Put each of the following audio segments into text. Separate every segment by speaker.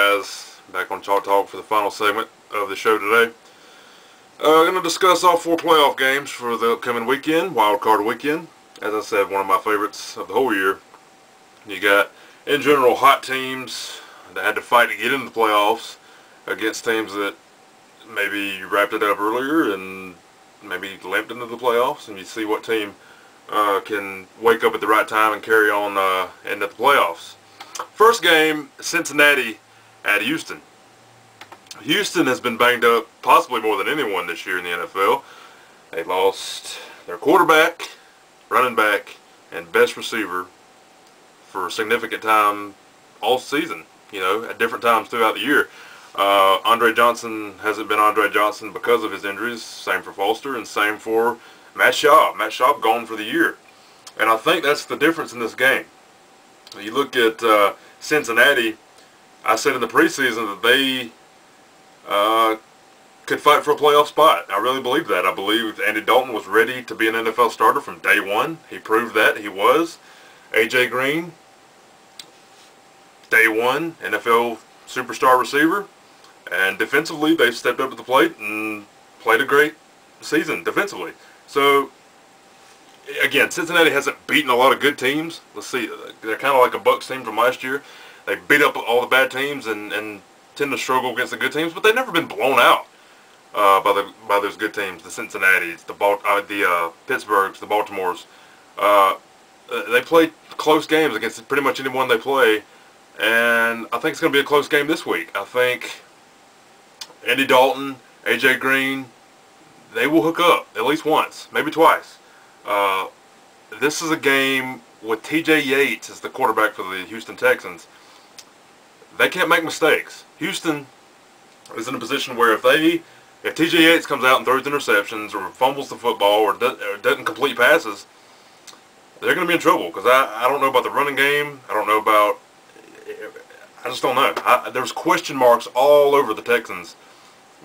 Speaker 1: guys? Back on Chalk Talk for the final segment of the show today. Going to discuss all 4 playoff games for the upcoming weekend, Wild Card Weekend. As I said, one of my favorites of the whole year. You got, in general, hot teams that had to fight to get into the playoffs against teams that maybe wrapped it up earlier and maybe limped into the playoffs, and you see what team can wake up at the right time and carry on into the playoffs. First game, Cincinnati at Houston. Houston has been banged up possibly more than anyone this year in the NFL. They lost their quarterback, running back, and best receiver for a significant time all season, you know, at different times throughout the year. Andre Johnson hasn't been Andre Johnson because of his injuries. Same for Foster and same for Matt Schaub. Matt Schaub gone for the year. And I think that's the difference in this game. You look at Cincinnati, I said in the preseason that they could fight for a playoff spot. I really believe that. I believe Andy Dalton was ready to be an NFL starter from day one. He proved that. He was. A.J. Green, day one, NFL superstar receiver. And defensively, they've stepped up to the plate and played a great season defensively. So, again, Cincinnati hasn't beaten a lot of good teams. Let's see, they're kind of like a Bucs team from last year. They beat up all the bad teams and tend to struggle against the good teams, but they've never been blown out by those good teams. The Cincinnati's, the Pittsburghs, the Baltimores. They play close games against pretty much anyone they play, and I think it's going to be a close game this week. I think Andy Dalton, A.J. Green, they will hook up at least once, maybe twice. This is a game with T.J. Yates as the quarterback for the Houston Texans. They can't make mistakes. Houston is in a position where if T.J. Yates comes out and throws interceptions or fumbles the football or doesn't complete passes, they're going to be in trouble, because I don't know about the running game. I just don't know. There's question marks all over the Texans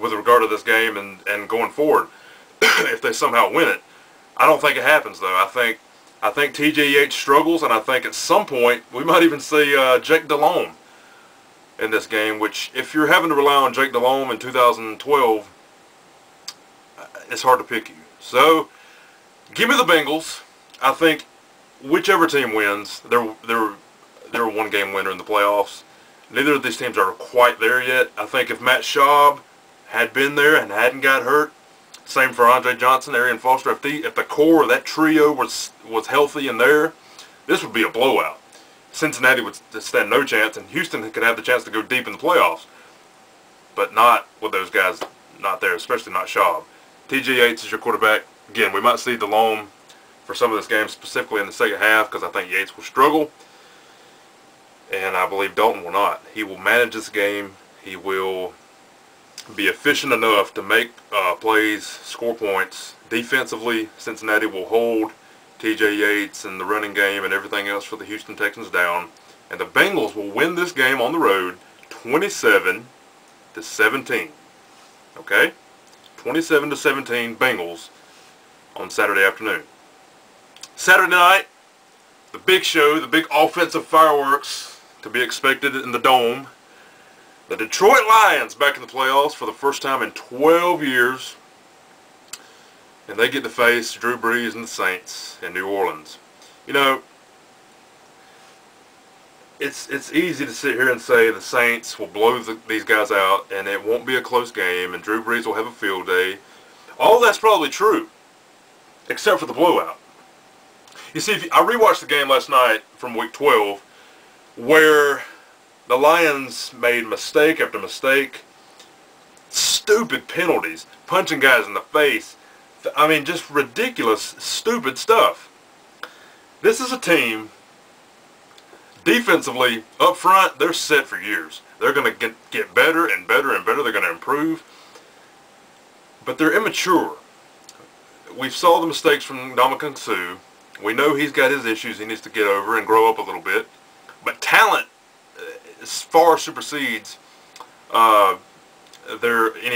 Speaker 1: with regard to this game and going forward if they somehow win it. I don't think it happens, though. I think T.J. Yates struggles, and I think at some point we might even see Jake Delhomme in this game, which, if you're having to rely on Jake Delhomme in 2012, it's hard to pick you. So, give me the Bengals. I think whichever team wins, they're a one-game winner in the playoffs. Neither of these teams are quite there yet. I think if Matt Schaub had been there and hadn't got hurt, same for Andre Johnson, Arian Foster, if the core of that trio was healthy and there, this would be a blowout. Cincinnati would stand no chance, and Houston could have the chance to go deep in the playoffs. But not with those guys not there, especially not Schaub. T.J. Yates is your quarterback. Again, we might see Delhomme for some of this game, specifically in the second half, because I think Yates will struggle. And I believe Dalton will not. He will manage this game. He will be efficient enough to make plays, score points. Defensively, Cincinnati will hold T.J. Yates and the running game and everything else for the Houston Texans down. And the Bengals will win this game on the road 27-17. Okay? 27-17 Bengals on Saturday afternoon. Saturday night, the big show, the big offensive fireworks to be expected in the Dome. The Detroit Lions back in the playoffs for the first time in 12 years. And they get to face Drew Brees and the Saints in New Orleans. You know, it's easy to sit here and say the Saints will blow these guys out and it won't be a close game and Drew Brees will have a field day. All that's probably true, except for the blowout. You see, I rewatched the game last night from Week 12 where the Lions made mistake after mistake, stupid penalties, punching guys in the face. I mean, just ridiculous, stupid stuff. This is a team, defensively, up front, they're set for years. They're going to get better and better and better. They're going to improve. But they're immature. We saw the mistakes from Ndamukong Suh. We know he's got his issues he needs to get over and grow up a little bit. But talent far supersedes any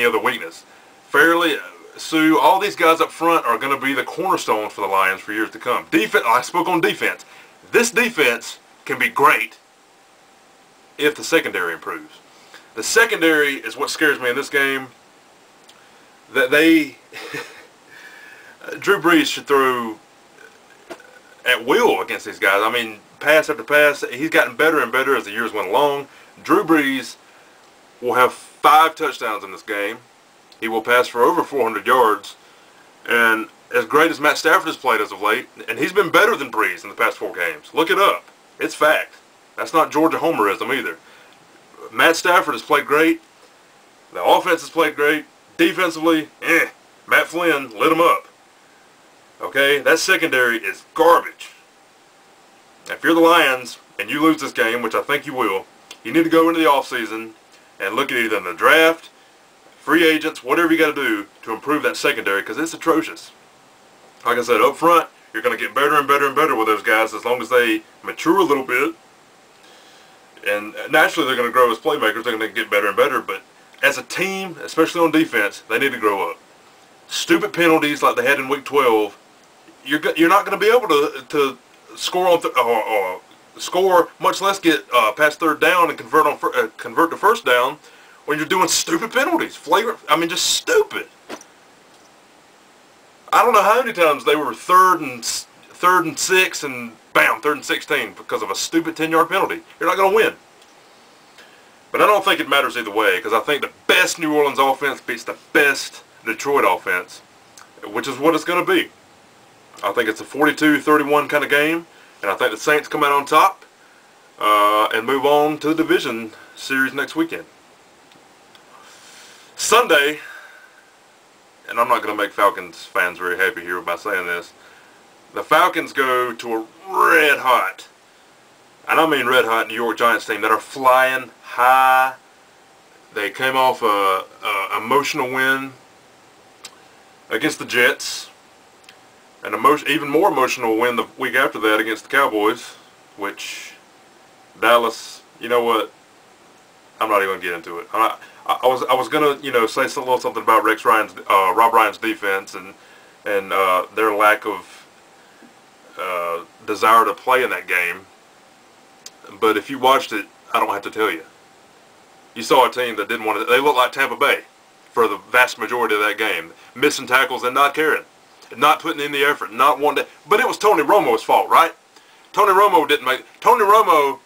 Speaker 1: other weakness. Fairly, Suh, all these guys up front are going to be the cornerstones for the Lions for years to come. Defense, I spoke on defense. This defense can be great if the secondary improves. The secondary is what scares me in this game. That they Drew Brees should throw at will against these guys. I mean, pass after pass. He's gotten better and better as the years went along. Drew Brees will have 5 touchdowns in this game. He will pass for over 400 yards. And as great as Matt Stafford has played as of late, and he's been better than Brees in the past 4 games. Look it up. It's fact. That's not Georgia homerism either. Matt Stafford has played great. The offense has played great. Defensively, Matt Flynn lit him up. Okay, that secondary is garbage. If you're the Lions and you lose this game, which I think you will, you need to go into the offseason and look at either in the draft, free agents, whatever you got to do to improve that secondary, because it's atrocious. Like I said, up front, you're going to get better and better and better with those guys as long as they mature a little bit. And naturally, they're going to grow as playmakers. They're going to get better and better. But as a team, especially on defense, they need to grow up. Stupid penalties like they had in Week 12, you're not going to be able to score on score, much less get past third down and convert to first down when you're doing stupid penalties. Flagrant. I mean, just stupid. I don't know how many times they were third and 6 and bam, 3rd and 16 because of a stupid 10-yard penalty. You're not going to win. But I don't think it matters either way, because I think the best New Orleans offense beats the best Detroit offense, which is what it's going to be. I think it's a 42-31 kind of game, and I think the Saints come out on top and move on to the division series next weekend. Sunday, and I'm not going to make Falcons fans very happy here by saying this, the Falcons go to a red hot, and I mean red hot, New York Giants team that are flying high. They came off a emotional win against the Jets, an even more emotional win the week after that against the Cowboys, which Dallas, you know what, I'm not even going to get into it. I was going to, say a little something about Rob Ryan's defense and their lack of desire to play in that game. But if you watched it, I don't have to tell you. You saw a team that didn't want to. They looked like Tampa Bay for the vast majority of that game, missing tackles and not caring, not putting in the effort, not wanting to. But it was Tony Romo's fault, right? Tony Romo didn't make. Tony Romo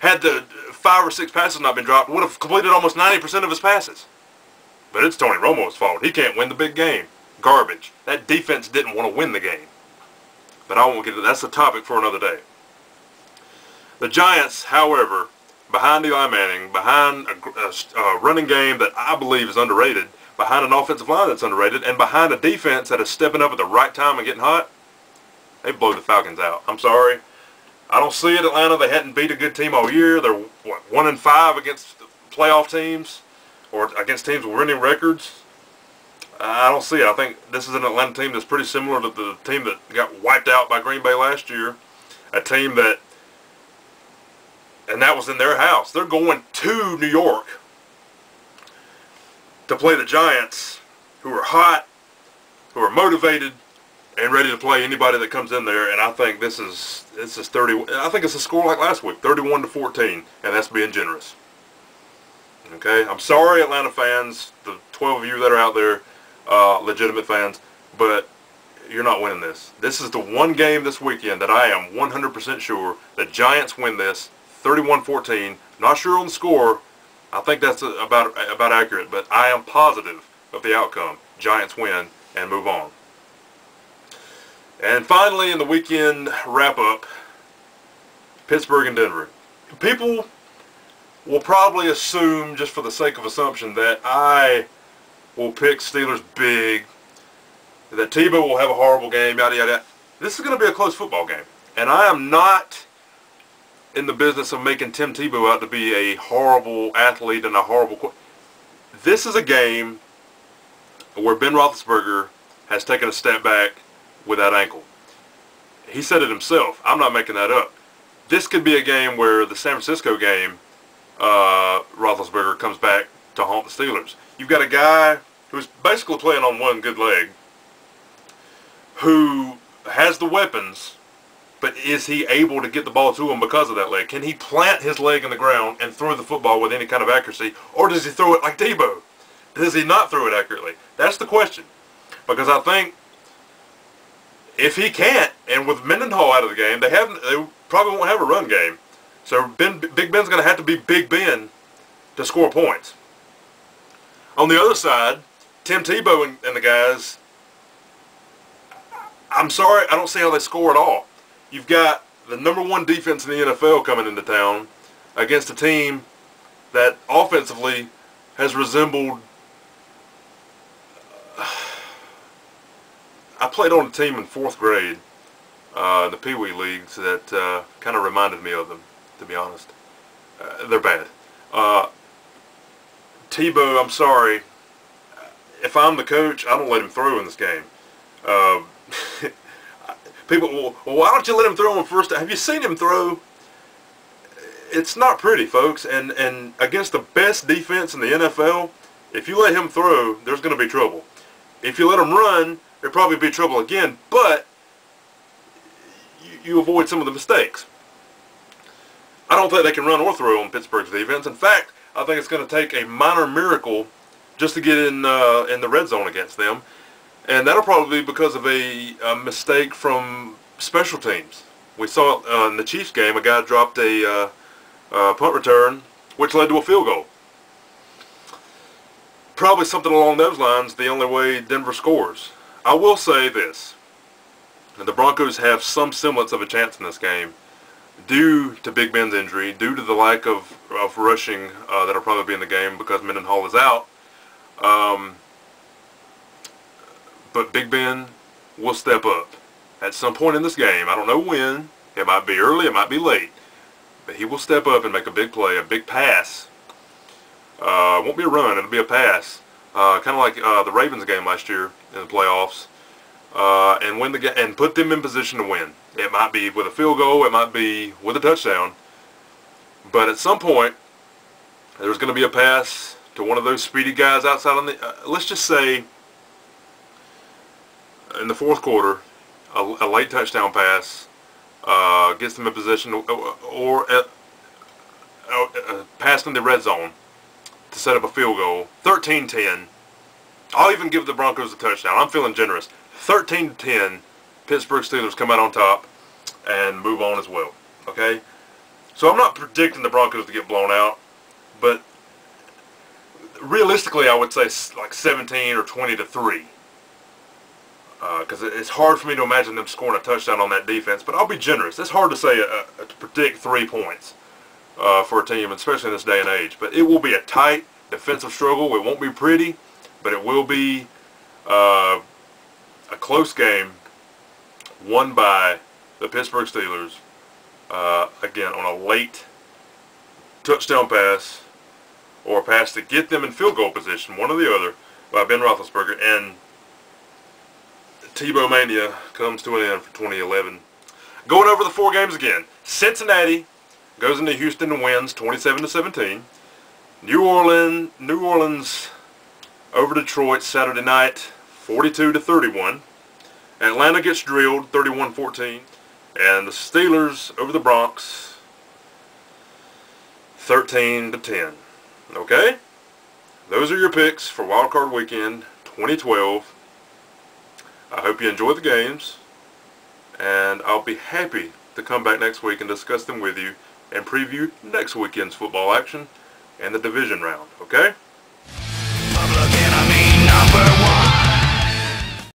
Speaker 1: had the 5 or 6 passes not been dropped, would have completed almost 90% of his passes. But it's Tony Romo's fault. He can't win the big game. Garbage. That defense didn't want to win the game. But I won't get into that. That's a topic for another day. The Giants, however, behind Eli Manning, behind a running game that I believe is underrated, behind an offensive line that's underrated, and behind a defense that is stepping up at the right time and getting hot, they blow the Falcons out. I'm sorry. I don't see it, Atlanta. They hadn't beat a good team all year. They're, 1-5 against playoff teams or against teams with winning records. I don't see it. I think this is an Atlanta team that's pretty similar to the team that got wiped out by Green Bay last year. A team that, and that was in their house. They're going to New York to play the Giants, who are hot, who are motivated, and ready to play anybody that comes in there. And I think this is 30. I think it's a score like last week, 31-14, and that's being generous. Okay, I'm sorry, Atlanta fans, the 12 of you that are out there, legitimate fans, but you're not winning this. This is the one game this weekend that I am 100% sure the Giants win this, 31-14. Not sure on the score. I think that's about accurate, but I am positive of the outcome. Giants win and move on. And finally, in the weekend wrap-up, Pittsburgh and Denver. People will probably assume, just for the sake of assumption, that I will pick Steelers big, that Tebow will have a horrible game, yada, yada. This is going to be a close football game. And I am not in the business of making Tim Tebow out to be a horrible athlete and a horrible... This is a game where Ben Roethlisberger has taken a step back with that ankle. He said it himself. I'm not making that up. This could be a game where the San Francisco game, Roethlisberger comes back to haunt the Steelers. You've got a guy who's basically playing on one good leg, who has the weapons, But is he able to get the ball to him because of that leg? Can he plant his leg in the ground and throw the football with any kind of accuracy? Or does he throw it like Tebow? Does he not throw it accurately? That's the question. Because I think if he can't, and with Mendenhall out of the game, they probably won't have a run game. So Big Ben's going to have to be Big Ben to score points. On the other side, Tim Tebow and the guys, I'm sorry, I don't see how they score at all. You've got the #1 defense in the NFL coming into town against a team that offensively has resembled... I played on a team in 4th grade, the Pee Wee leagues, that kind of reminded me of them, to be honest. They're bad. Tebow, I'm sorry. If I'm the coach, I don't let him throw in this game. People, well, why don't you let him throw him first? Have you seen him throw? It's not pretty, folks. And against the best defense in the NFL, if you let him throw, there's going to be trouble. If you let him run, there'll probably be trouble again, but you avoid some of the mistakes. I don't think they can run or throw on Pittsburgh's defense. In fact, I think it's going to take a minor miracle just to get in the red zone against them. And that'll probably be because of a mistake from special teams. We saw in the Chiefs game, a guy dropped a punt return, which led to a field goal. Probably something along those lines, the only way Denver scores. I will say this. The Broncos have some semblance of a chance in this game due to Big Ben's injury, due to the lack of rushing that'll probably be in the game because Mendenhall is out. But Big Ben will step up at some point in this game. I don't know when. It might be early, it might be late. But he will step up and make a big play, a big pass. It won't be a run, it'll be a pass. Kind of like the Ravens game last year in the playoffs. And win the game and put them in position to win. It might be with a field goal, it might be with a touchdown. But at some point, there's going to be a pass to one of those speedy guys outside on the, let's just say, in the 4th quarter, a late touchdown pass gets them in position, or a pass in the red zone to set up a field goal. 13-10. I'll even give the Broncos a touchdown. I'm feeling generous. 13-10. Pittsburgh Steelers come out on top and move on as well. Okay? So I'm not predicting the Broncos to get blown out, but realistically I would say like 17 or 20-3. Because it's hard for me to imagine them scoring a touchdown on that defense, but I'll be generous. It's hard to say to predict 3 points for a team, especially in this day and age. But it will be a tight defensive struggle. It won't be pretty, but it will be a close game won by the Pittsburgh Steelers, again, on a late touchdown pass or a pass to get them in field goal position, one or the other, by Ben Roethlisberger. And Tebow Mania comes to an end for 2011. Going over the 4 games again. Cincinnati goes into Houston and wins 27-17. New Orleans over Detroit Saturday night, 42-31. Atlanta gets drilled, 31-14. And the Steelers over the Bronx, 13-10. Okay? Those are your picks for Wild Card Weekend 2012. I hope you enjoy the games, and I'll be happy to come back next week and discuss them with you and preview next weekend's football action and the division round, okay?